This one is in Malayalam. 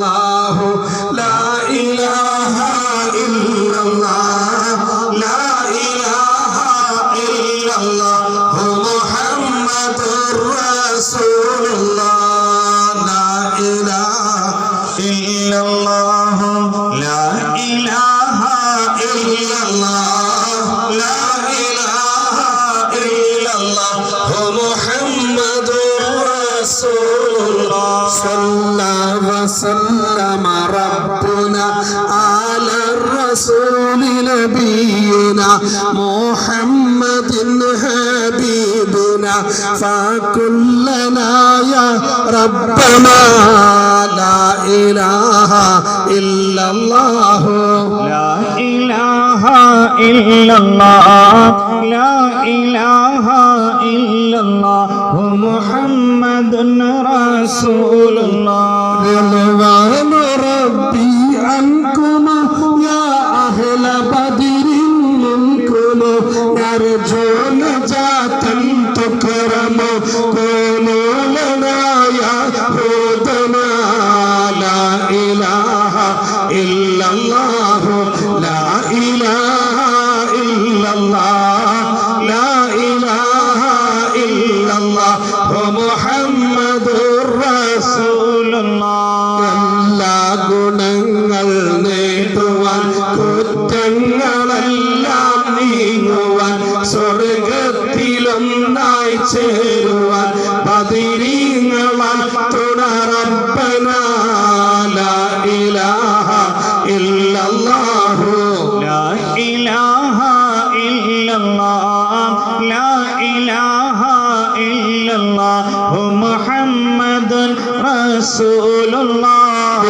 ഇല്ലല്ലാഹു ലാ ഇലാഹ ഇല്ലല്ലാഹ് ലാ ഇലാഹ ഇല്ലല്ലാഹു മുഹമ്മദുർ റസൂലുള്ളാഹ് ലാ ഇലാഹ ഇല്ലല്ലാഹു ലാ ഇലാഹ ഇല്ലല്ലാഹ് ലാ ഇലാഹ ഇല്ലല്ലാഹു മുഹമ്മദുർ റസൂലുള്ളാഹ് صلى وسلم ربنا على الرسول نبينا محمد حبيبنا فكلنا يا ربنا لا إله إلا الله لا إله إلا الله لا إله إلا الله محمد رسول الله رضوان ربي عنكم يا أهل بدر منكم نرجو نجاة تكرم كونوا لنا يا هدنا لا إله إلا الله لا إله إلا الله لا إله إلا الله محمد رسول الله എല്ലാ ഗുണങ്ങൾ നേടുവാൻ കുറ്റങ്ങളെല്ലാം നീങ്ങുവാൻ സ്വർഗത്തിലൊന്നായി ചേരുവാൻ ബദരീങ്ങളാൽ തുടറബ്ബനാ ലാ ഇലാഹ ഇല്ലല്ലാഹു لا إله إلا الله لا إله إلا الله محمد رسول الله